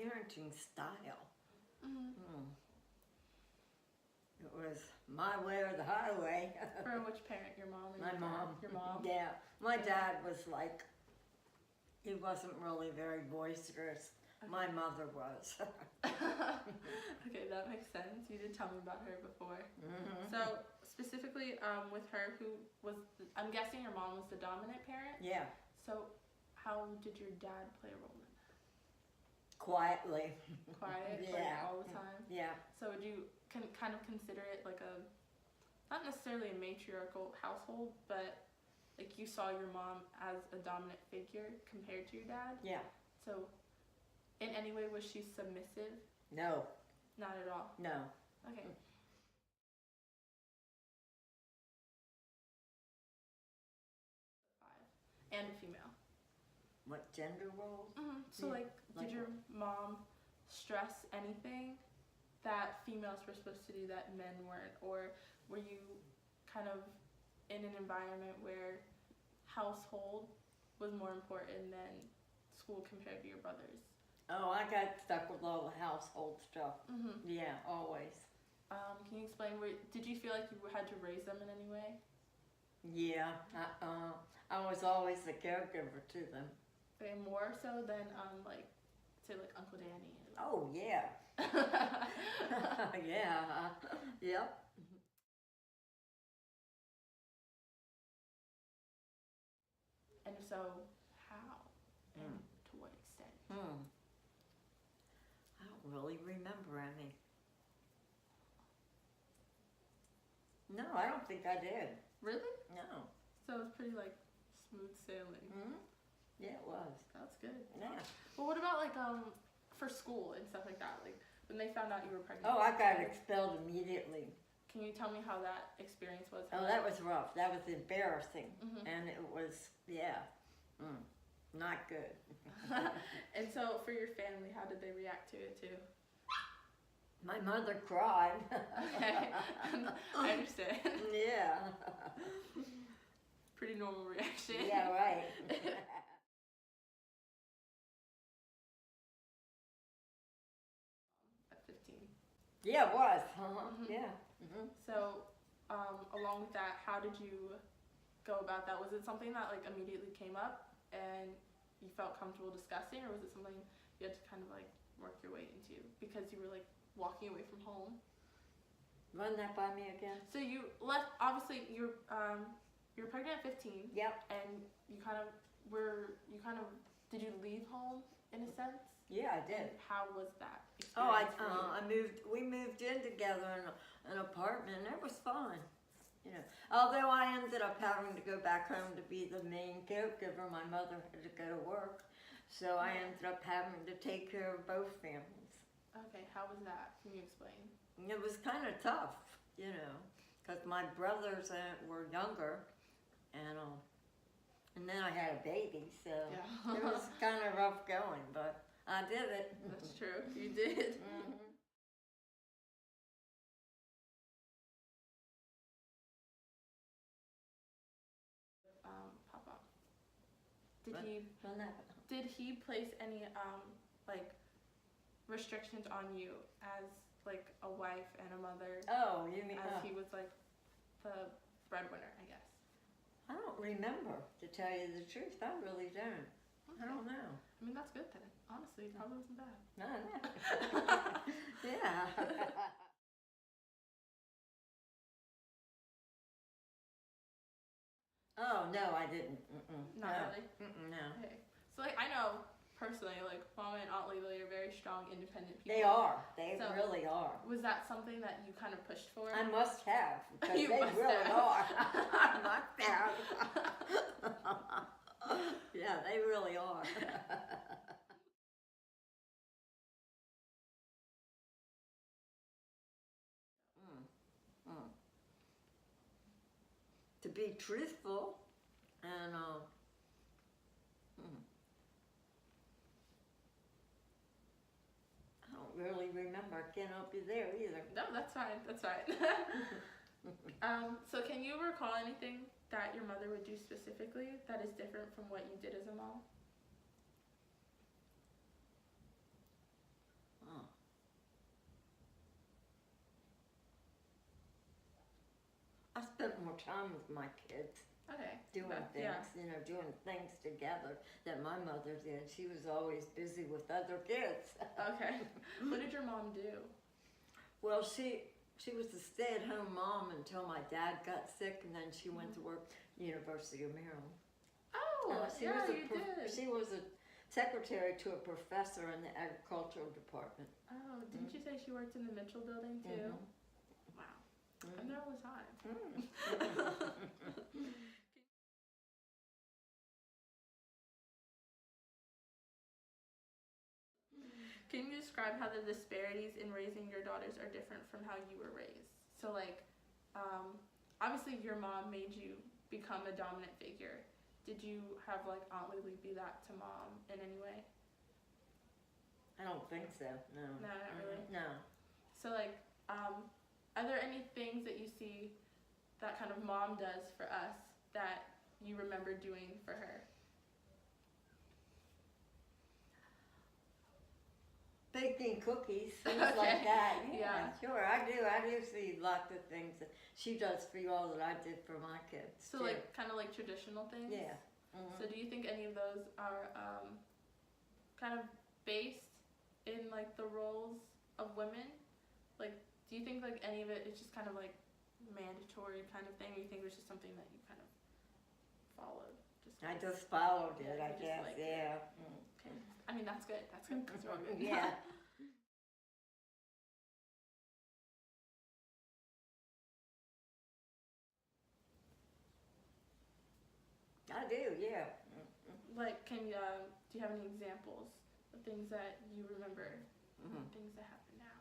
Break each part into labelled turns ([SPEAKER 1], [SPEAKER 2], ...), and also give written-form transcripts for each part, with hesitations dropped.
[SPEAKER 1] parenting style.
[SPEAKER 2] Mm-hmm.
[SPEAKER 1] It was my way or the highway.
[SPEAKER 2] For which parent? Your mom? Or
[SPEAKER 1] My mom.
[SPEAKER 2] Your mom?
[SPEAKER 1] Yeah. My dad was like, he wasn't really very boisterous.
[SPEAKER 2] Okay.
[SPEAKER 1] My mother was.
[SPEAKER 2] Okay, that makes sense. You did tell me about her before.
[SPEAKER 1] Mm-hmm.
[SPEAKER 2] So specifically with her, who was, I'm guessing your mom was the dominant parent?
[SPEAKER 1] Yeah.
[SPEAKER 2] So how did your dad play a role in that?
[SPEAKER 1] Quietly.
[SPEAKER 2] Quiet?
[SPEAKER 1] Yeah.
[SPEAKER 2] Like all the time?
[SPEAKER 1] Yeah.
[SPEAKER 2] So would you kind of consider it like a, not necessarily a matriarchal household, but like you saw your mom as a dominant figure compared to your dad?
[SPEAKER 1] Yeah.
[SPEAKER 2] So in any way was she submissive?
[SPEAKER 1] No.
[SPEAKER 2] Not at all?
[SPEAKER 1] No.
[SPEAKER 2] Okay. And a female.
[SPEAKER 1] What gender roles?
[SPEAKER 2] Mm-hmm. So
[SPEAKER 1] Yeah.
[SPEAKER 2] like did your mom stress anything that females were supposed to do that men weren't? Or were you kind of in an environment where household was more important than school compared to your brothers?
[SPEAKER 1] Oh, I got stuck with all the household stuff.
[SPEAKER 2] Mm-hmm.
[SPEAKER 1] Yeah, always.
[SPEAKER 2] Can you explain, did you feel like you had to raise them in any way?
[SPEAKER 1] Yeah, I was always the caregiver to them.
[SPEAKER 2] Okay, more so than like, say like Uncle Danny?
[SPEAKER 1] Oh, yeah. Yeah, yep.
[SPEAKER 2] And if so, how? And to what extent?
[SPEAKER 1] I don't really remember any. No, I don't think I did.
[SPEAKER 2] Really?
[SPEAKER 1] No.
[SPEAKER 2] So it was pretty like smooth sailing.
[SPEAKER 1] Yeah, it was.
[SPEAKER 2] That's good.
[SPEAKER 1] Yeah.
[SPEAKER 2] Well, what about like for school and stuff like that? Like when they found out you were pregnant?
[SPEAKER 1] Oh, I got expelled immediately.
[SPEAKER 2] Can you tell me how that experience was?
[SPEAKER 1] Oh, that was rough. That was embarrassing.
[SPEAKER 2] Mm-hmm.
[SPEAKER 1] And it was, yeah, not good.
[SPEAKER 2] And so for your family, how did they react to it too?
[SPEAKER 1] My mother cried.
[SPEAKER 2] Okay, I understand.
[SPEAKER 1] Yeah.
[SPEAKER 2] Pretty normal reaction.
[SPEAKER 1] Yeah, right.
[SPEAKER 2] At 15.
[SPEAKER 1] Yeah, it was.
[SPEAKER 2] Mm-hmm.
[SPEAKER 1] Yeah.
[SPEAKER 2] So, along with that, how did you go about that? Was it something that like immediately came up and you felt comfortable discussing, or was it something you had to kind of like work your way into because you were like walking away from home?
[SPEAKER 1] Run that by me again.
[SPEAKER 2] So you left. Obviously, you're pregnant at 15.
[SPEAKER 1] Yep.
[SPEAKER 2] And you kind of did you leave home in a sense?
[SPEAKER 1] Yeah, I did.
[SPEAKER 2] And how was that
[SPEAKER 1] Oh,
[SPEAKER 2] experience for you?
[SPEAKER 1] we moved in together in an apartment, and it was fun. You know, although I ended up having to go back home to be the main caregiver, my mother had to go to work, so I ended up having to take care of both families.
[SPEAKER 2] Okay, how was that? Can you explain?
[SPEAKER 1] It was kind of tough, you know, because my brothers were younger, and then I had a baby, so
[SPEAKER 2] Yeah.
[SPEAKER 1] it was kind of rough going, but I did it.
[SPEAKER 2] That's true. You did. Papa. Did he place any like restrictions on you as like a wife and a mother?
[SPEAKER 1] Oh, you mean
[SPEAKER 2] as he was like the breadwinner, I guess.
[SPEAKER 1] I don't remember, to tell you the truth. I really don't.
[SPEAKER 2] Okay.
[SPEAKER 1] I don't know.
[SPEAKER 2] I mean, that's good then. Honestly, it probably wasn't bad.
[SPEAKER 1] No. Yeah. Oh, no, I didn't.
[SPEAKER 2] Not
[SPEAKER 1] no.
[SPEAKER 2] really?
[SPEAKER 1] No.
[SPEAKER 2] Okay. So like I know personally, like Mama and Aunt Lily are very strong, independent people.
[SPEAKER 1] They are. They
[SPEAKER 2] So,
[SPEAKER 1] really are.
[SPEAKER 2] Was that something that you kind of pushed for?
[SPEAKER 1] I must have, because
[SPEAKER 2] You
[SPEAKER 1] they
[SPEAKER 2] must
[SPEAKER 1] really
[SPEAKER 2] have.
[SPEAKER 1] are. I must have. Yeah, they really are. To be truthful, and I don't really remember. I can't help you there either.
[SPEAKER 2] No, that's fine. That's fine. So can you recall anything that your mother would do specifically that is different from what you did as a mom?
[SPEAKER 1] spent more time with my kids
[SPEAKER 2] Okay.
[SPEAKER 1] doing things, doing things together that my mother did. She was always busy with other kids.
[SPEAKER 2] Okay. What did your mom do?
[SPEAKER 1] Well, she was a stay-at-home mom until my dad got sick, and then she went to work University of Maryland.
[SPEAKER 2] Oh,
[SPEAKER 1] She was a secretary to a professor in the agricultural department.
[SPEAKER 2] Oh, didn't you say she worked in the Mitchell building too? Wow. I'm there all the time. Can you describe how the disparities in raising your daughters are different from how you were raised? So like, obviously your mom made you become a dominant figure. Did you have like Aunt Lily be that to mom in any way?
[SPEAKER 1] I don't think so, no.
[SPEAKER 2] No, not really?
[SPEAKER 1] No.
[SPEAKER 2] So like, are there any things that you see that kind of mom does for us that you remember doing for her?
[SPEAKER 1] Baking cookies, things
[SPEAKER 2] Okay.
[SPEAKER 1] like that.
[SPEAKER 2] Yeah.
[SPEAKER 1] Sure, I do see lots of things that she does for you all that I did for my kids.
[SPEAKER 2] So
[SPEAKER 1] too.
[SPEAKER 2] like, kind of like traditional things?
[SPEAKER 1] Yeah.
[SPEAKER 2] So do you think any of those are kind of based in like the roles of women? Like, do you think like any of it is just kind of like mandatory kind of thing, or you think it was just something that you kind of followed?
[SPEAKER 1] I just followed it, I
[SPEAKER 2] you just
[SPEAKER 1] guess,
[SPEAKER 2] liked it.
[SPEAKER 1] yeah.
[SPEAKER 2] Okay. I mean, that's good. That's good. That's really good.
[SPEAKER 1] Yeah. I do, yeah.
[SPEAKER 2] Like, do you have any examples of things that you remember, things that happen now?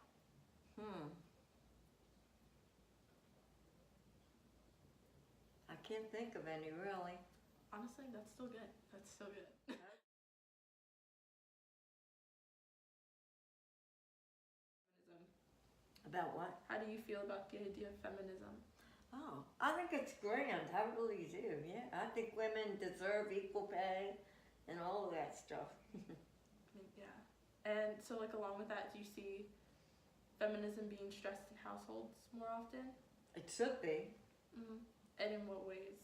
[SPEAKER 1] I can't think of any, really.
[SPEAKER 2] Honestly, that's still good. That's still good.
[SPEAKER 1] About what?
[SPEAKER 2] How do you feel about the idea of feminism?
[SPEAKER 1] Oh, I think it's grand. I really do, yeah. I think women deserve equal pay and all of that stuff.
[SPEAKER 2] Yeah. And so, like, along with that, do you see feminism being stressed in households more often?
[SPEAKER 1] It should be.
[SPEAKER 2] And in what ways?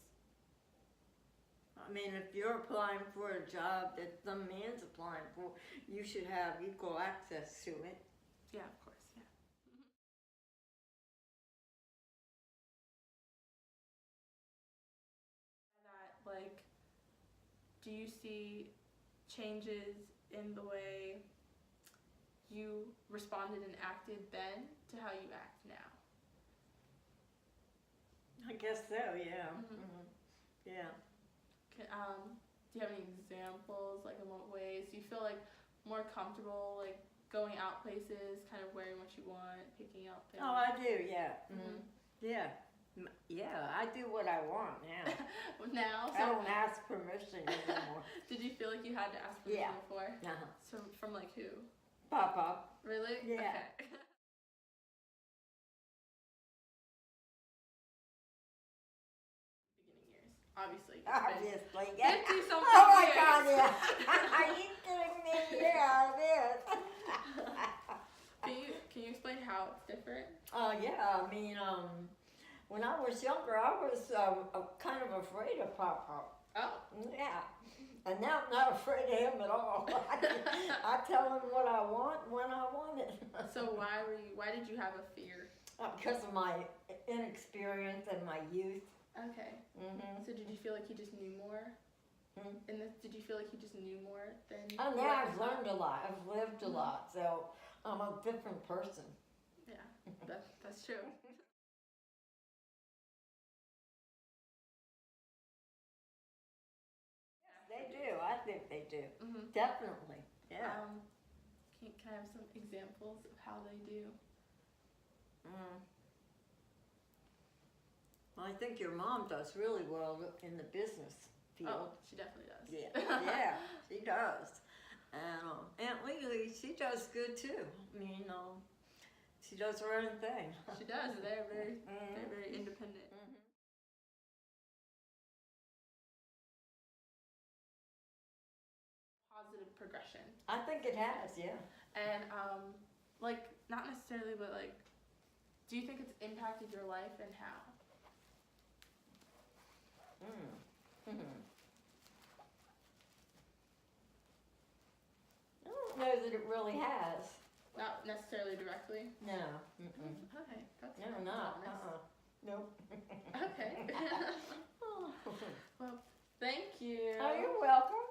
[SPEAKER 1] I mean, if you're applying for a job that some man's applying for, you should have equal access to it.
[SPEAKER 2] Yeah, of course, yeah. That, like, do you see changes in the way you responded and acted then to how you act now?
[SPEAKER 1] I guess so, yeah. Yeah.
[SPEAKER 2] Do you have any examples, like in what ways? Do you feel like more comfortable, like going out places, kind of wearing what you want, picking out things?
[SPEAKER 1] Oh, I do, yeah. Yeah. Yeah, I do what I want now.
[SPEAKER 2] Now?
[SPEAKER 1] I don't ask permission anymore.
[SPEAKER 2] Did you feel like you had to ask permission before? So from like who?
[SPEAKER 1] Papa.
[SPEAKER 2] Really?
[SPEAKER 1] Yeah.
[SPEAKER 2] Okay. Beginning years, obviously.
[SPEAKER 1] Obviously, yeah.
[SPEAKER 2] 50-something
[SPEAKER 1] Oh my
[SPEAKER 2] years.
[SPEAKER 1] God, yeah. Are you kidding me? Yeah, it is.
[SPEAKER 2] Can you explain how it's different?
[SPEAKER 1] Yeah, I mean, when I was younger, I was kind of afraid of Papa.
[SPEAKER 2] Oh.
[SPEAKER 1] Yeah. And now I'm not afraid of him at all. I tell him what I want when I want it.
[SPEAKER 2] So why did you have a fear?
[SPEAKER 1] Because of my inexperience and my youth.
[SPEAKER 2] Okay. So did you feel like he just knew more? Did you feel like he just knew more than?
[SPEAKER 1] Oh, now I've learned a lot. I've lived a lot, so I'm a different person.
[SPEAKER 2] Yeah, that's true.
[SPEAKER 1] They do. I think they do. Definitely. Yeah.
[SPEAKER 2] Can I have some examples of how they do?
[SPEAKER 1] Well, I think your mom does really well in the business field.
[SPEAKER 2] Oh, she definitely does.
[SPEAKER 1] Yeah, she does. And Aunt Lily, she does good too. I mean, she does her own thing.
[SPEAKER 2] She does. They're very independent. Positive progression.
[SPEAKER 1] I think it has, yeah.
[SPEAKER 2] And like, not necessarily, but like, do you think it's impacted your life, and how?
[SPEAKER 1] I don't know that it really has.
[SPEAKER 2] Not necessarily directly.
[SPEAKER 1] No.
[SPEAKER 2] Okay, that's
[SPEAKER 1] No,
[SPEAKER 2] nice.
[SPEAKER 1] not.
[SPEAKER 2] Honest.
[SPEAKER 1] Nope.
[SPEAKER 2] Okay. Well, thank you.
[SPEAKER 1] Oh, you're welcome.